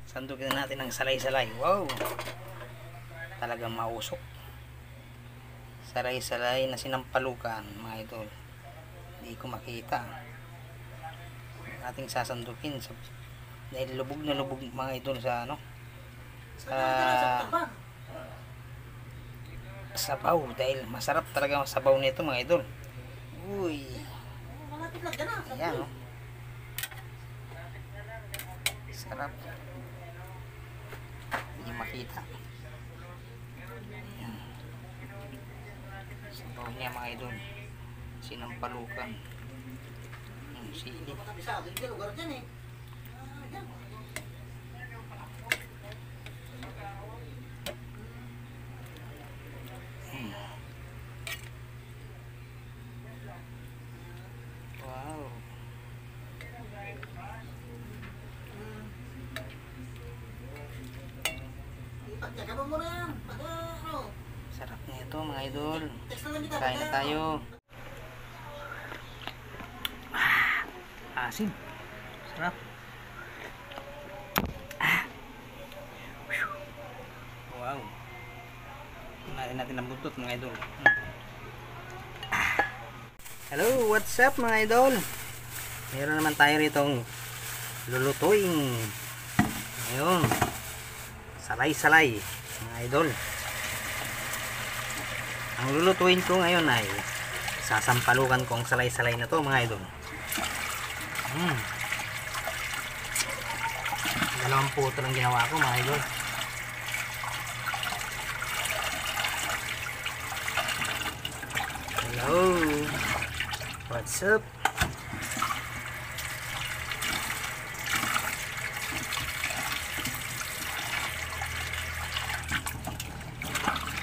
Sandukin natin ng salay-salay. Wow! Talagang mausok. Salay-salay na sinampalukan, mga idol. Hindi ko makita. Ating sasandukin dahil lubog na lubog, mga idol, sa ano, sa sabaw, dahil masarap talaga ang sabaw nito, mga idol. Uy! Ayan, oh. Sarap. Hindi makita. Ayan. Sabaw niya, mga idol. Sinampalukan. Ang sili. Wow. Sarap nito, mga idol. Kain na tayo. Asin. Sarap. Wow. Kunain natin ang buntot, mga idol. Hello, what's up, mga idol? Meron naman tayo ritong lulutuin. Ayun. Salay-salay, mga idol. Ang lulutuin ko ngayon ay sasampalukan ko ang salay-salay na to, mga idol. Dalawang puto lang ginawa ko, mga idol. Hello, what's up?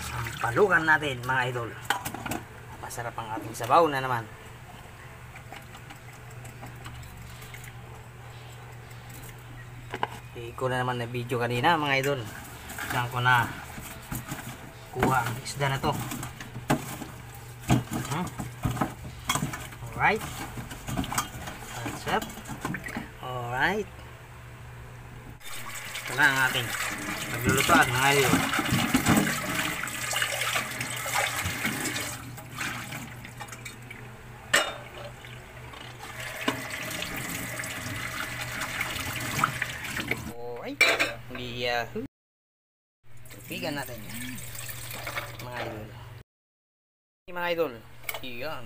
Sampalukan natin, mga idol. Masarap ang ating sabaw na naman. Ko na naman na video kanina, mga idol. Saan ko na kuha ang isda na to. Alright. What's up? Alright. Ito na ang ating maglulutuan, mga idol. Yahoo! Tupigan natin, mga idol. Mga idol, iyan,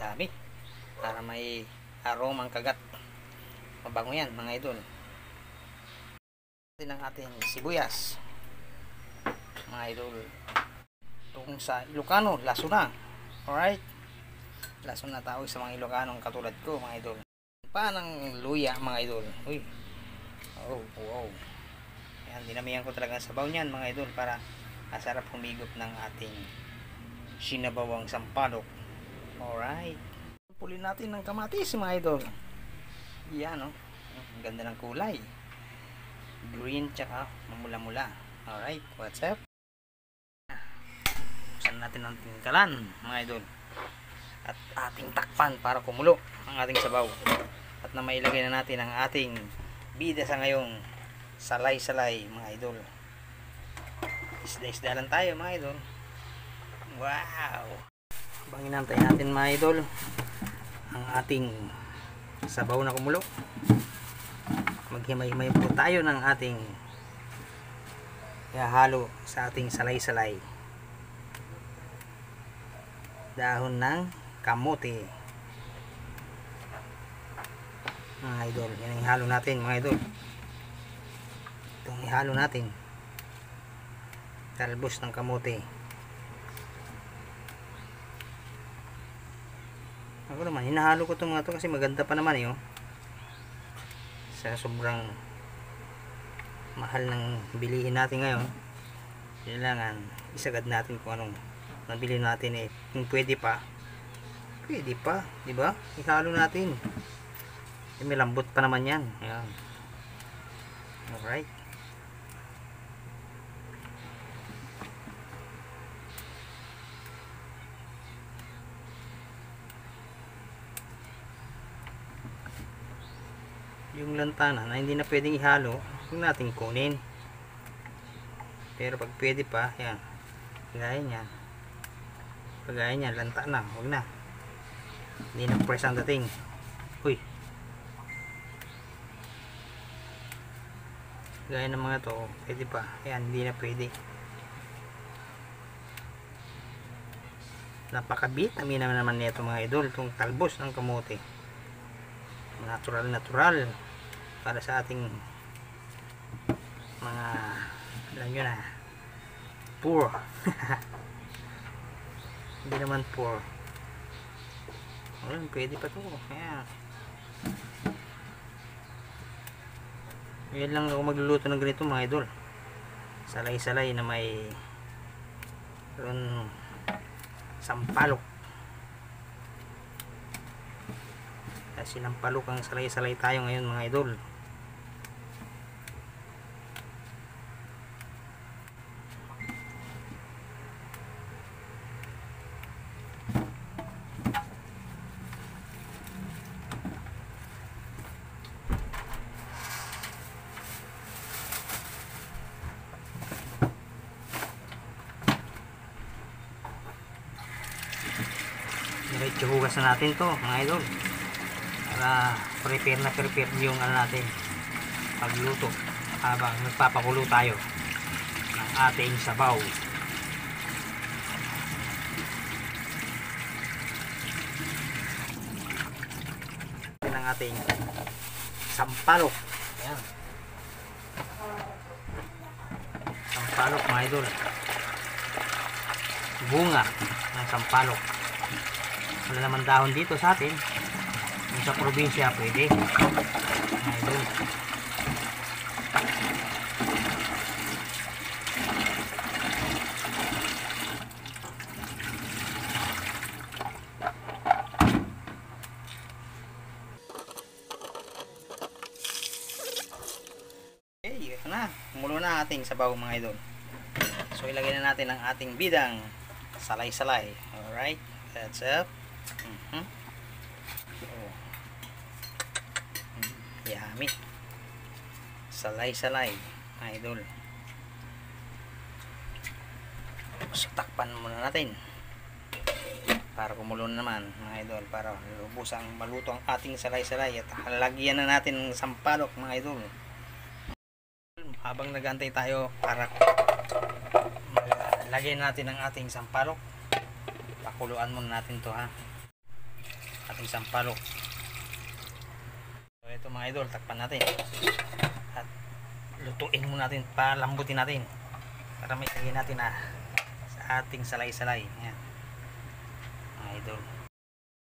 dami. Para may aromang kagat. Mabango yan, mga idol. Ito ang ating sibuyas, mga idol. Itong sa Ilocano, laso na. Alright? Laso na tawag sa mga Ilocanong katulad ko, mga idol. Panang luya, mga idol. Uy! Oh, wow! Ayan, dinamihan ko talaga ang sabaw niyan, mga idol, para masarap humigop ng ating sinabawang sampalok. Alright. Pulin natin ng kamatis, mga idol. Yan, oh. Ang ganda ng kulay. Green tsaka mamula-mula. Alright, what's up? Buksan natin ang tingkalan, mga idol. At ating takpan para kumulo ang ating sabaw. At na mailagay na natin ang ating bida sa ngayong salay-salay, mga idol. Isda-isda lang tayo, mga idol. Wow! Habang inantay natin, mga idol, ang ating sabaw na kumulo, maghimay-himay po tayo ng ating ihahalo sa ating salay-salay. Dahon ng kamote, mga idol. Yan ang ihalo natin, mga idol. Itong ihalo natin, talbos ng kamote. Ako naman, hinahalo ko itong mga to kasi maganda pa naman, eh, oh. Sa sobrang mahal ng bilihin natin ngayon, kailangan isagad natin kung anong nabili natin, eh. Kung pwede pa, di ba? Ihalo natin, eh, may lambot pa naman yan. Ayan. Alright. Yung lantanan na hindi na pwedeng ihalo, huwag natin kunin. Pero pag pwede pa, yan, gaya niyan, lanta na, huwag na, hindi na press ang dating. Uy, gaya ng mga to, pwede pa, yan, hindi na pwede. Napaka-vitamin naman nito mga idol, itong talbos ng kamote, natural para sa ating mga, alam nyo na, poor. Hindi naman poor. Ayun, pwede pa to. Ayan. Yan lang ako magluluto ng ganito mga idol, salay-salay na may sampalok. Kasi sinampalok ang salay-salay tayo ngayon mga idol. Diretso hugas na natin to mga idol, para prepare yung natin pagluto habang nagpapakulo tayo ng ating sabaw. Ng ating sampalok. Ayan, sampalok mga idol, bunga ng sampalok. Wala naman dahon dito sa atin, yung sa probinsya pwede mga idol. Okay, na, kumulo na ating sabaw mga idol. So ilagay na natin ang ating bidang salay-salay. Alright, that's up. Yummy, salay-salay idol. So takpan muna natin para kumulo naman mga idol, para lubos ang maluto ang ating salay-salay. At halagyan na natin ng sampalok mga idol. Habang nagantay tayo para lagyan natin ang ating sampalok, pakuluan muna natin to ha, ating sampalok. So ito mga idol, takpan natin at lutuin muna natin, palambutin natin para may lagyan natin sa ating salay-salay. Ayan mga idol.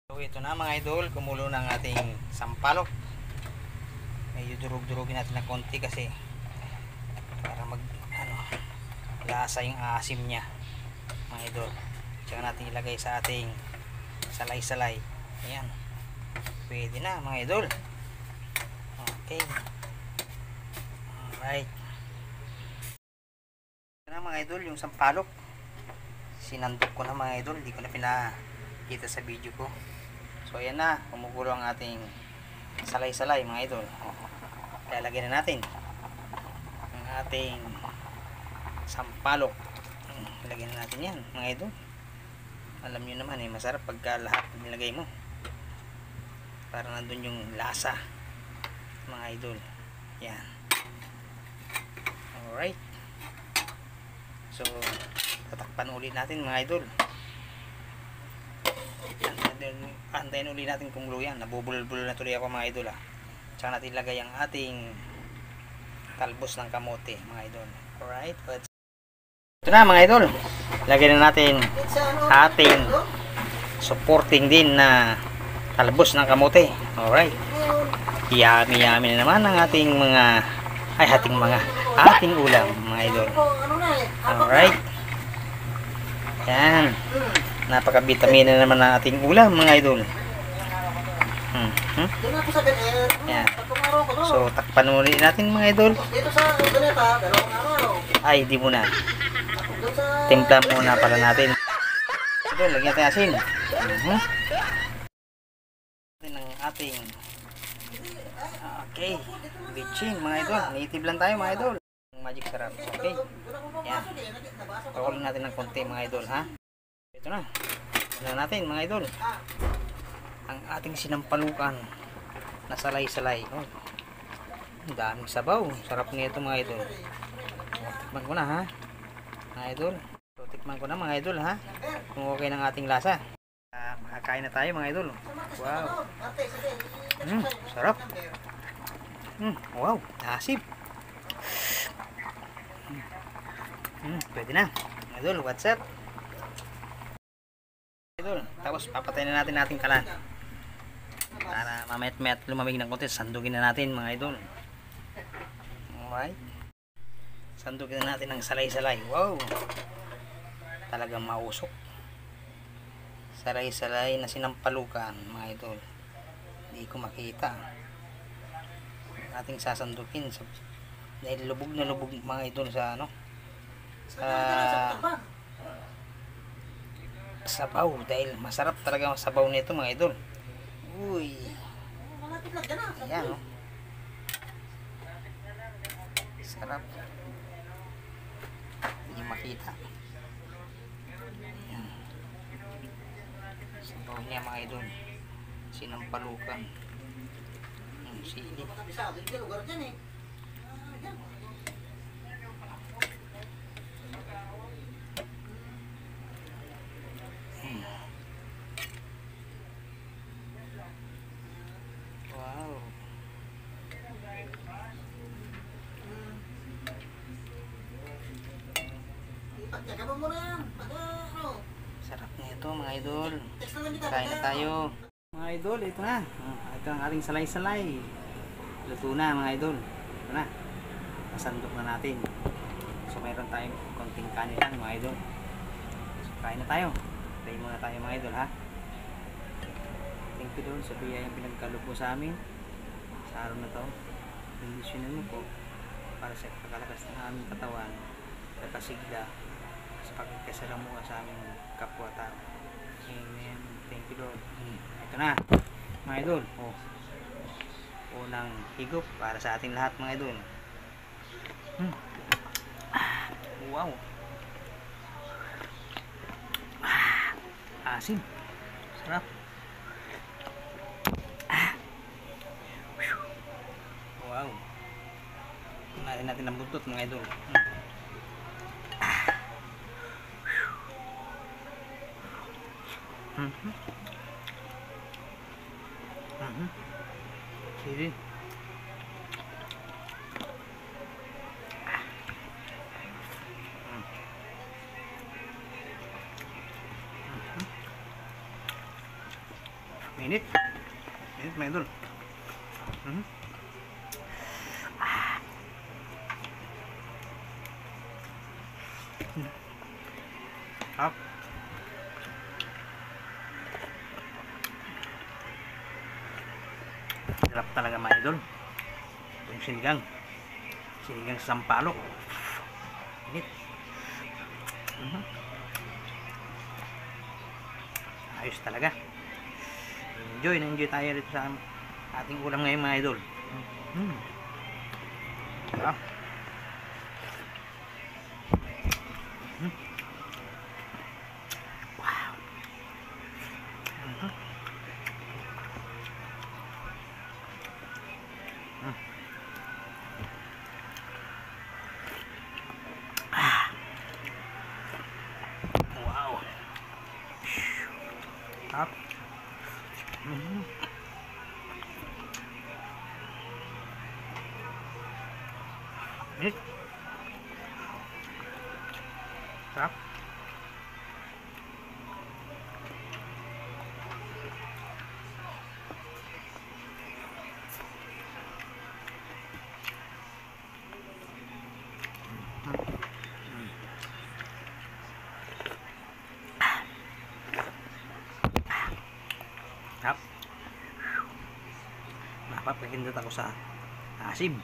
So ito na mga idol, kumulo na ang ating sampalok. Medyo durug-durugin natin na konti kasi para mag lasa yung asim niya mga idol. Tsaka natin ilagay sa ating salay-salay. Ayan, pwede na mga idol. Okay, alright. Ito na mga idol, yung sampalok sinandok ko na mga idol, hindi ko na pinakita sa video ko. So ayan na, kumukulo ang ating salay-salay mga idol. Lalagyan na natin ang ating sampalok. Lagyan na natin yan mga idol. Alam nyo naman masarap pagka lahat nilagay mo, para nandun yung lasa mga idol. Yan, alright. So tatakpan ulit natin mga idol. Antayin ulit natin kung luyan. Nabubulol-bulol na tuloy ako mga idol Tsaka natin ilagay ang ating talbos ng kamote mga idol. Alright, ito na mga idol, lagyan na natin ating supporting din na talbos ng kamote. Alright, yummy na naman ang ating ating ulam mga idol. Alright, yan, napaka-vitamina naman ang ating ulam mga idol. Yan. So takpan muna natin mga idol. Ay, di muna, timpla muna pala natin. Ito, lagyan natin asin. Natin ang ating, okay, bitchin mga idol. Native lang tayo mga idol. Magic sarap. Okay. Yan. Pakulin natin ng konti mga idol ha. Ito na. Ito natin mga idol. Ang ating sinampalukan na salay-salay. Oh. Ang daming sabaw. Sarap nito mga idol. Tikman ko na ha. Mga idol. So, tikman ko na mga idol ha. Kung okay ng ating lasa. Makakain na tayo mga idol. Wow. Sarap. Wow. Asip. Pwede na. Mga idol, what's up? Idol, tapos papatayin na natin ating kalan. Para mamayat-mayat lumamig ng konti. Sandugin na natin mga idol. Alright. Sandugin na natin ng salay-salay. Wow. Talagang mausok. Salay-salay na sinampalukan mga idol. Hindi ko makita. Ating sasandukin dahil lubog na lubog mga idol sa ano, sa sabaw, dahil masarap talaga ang sabaw nito mga idol. Uy, ayan o, sarap, hindi makita. Ayan. Sabaw niya mga idol, sinampalukan ng sili. Wow. Sarap nito mga idol. Kain na tayo. Mga idol, ito na. Ito ang ating salay-salay. Luto na mga idol. Ito na. Nasandok na natin. So mayroon tayong konting kanin lang mga idol. So kain na tayo. Tayo muna tayo mga idol ha. Thank you doon sa biyayang pinagkaloob mo sa amin sa araw na to. Bendisyonan mo po para sa pagkalakas ng aming katawan, pagkasigla, sa pagkasalamuha sa aming kapwa-tao. Amen. Thank you Lord. Ito na mga idol. Unang higop para sa ating lahat mga idol. Wow. Asim. Sarap. Wow. Kunain natin ang buntot mga idol. Sili. Minit mga idol. Up. Sarap talaga mga idol. Itong sinigang sa sampalok. Init. Ayos talaga. Enjoy tayo dito sa ating ulam ngayon mga idol. Sarap. Wow. Wow. Up. Sarap. Sarap. Napapahindot ako sa asim.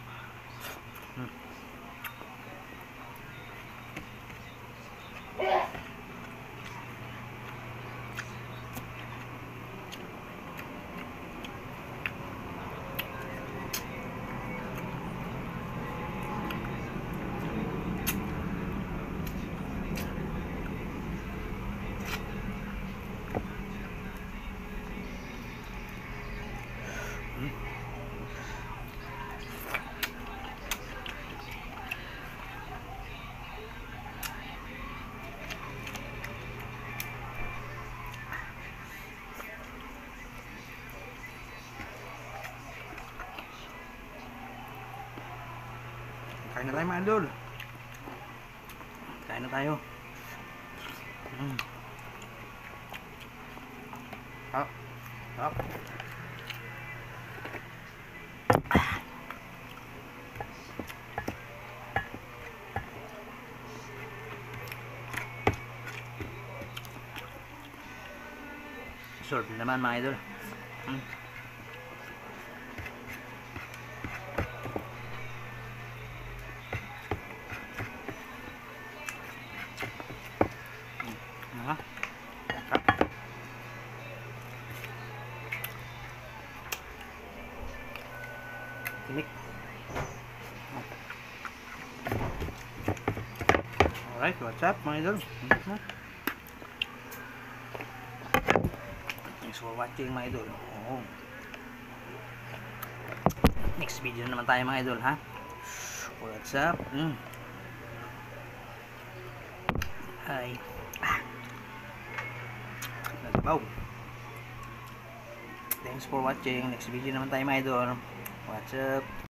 Kain na tayo mga idol. Kain na tayo. Hop. Hop. Solve naman mga idol. Tinik. Alright, what's up mga idol? Thanks for watching mga idol. Next video naman tayo mga idol ha. What's up? Hi. Nagbaw. Thanks for watching. Next video naman tayo mga idol. What's up?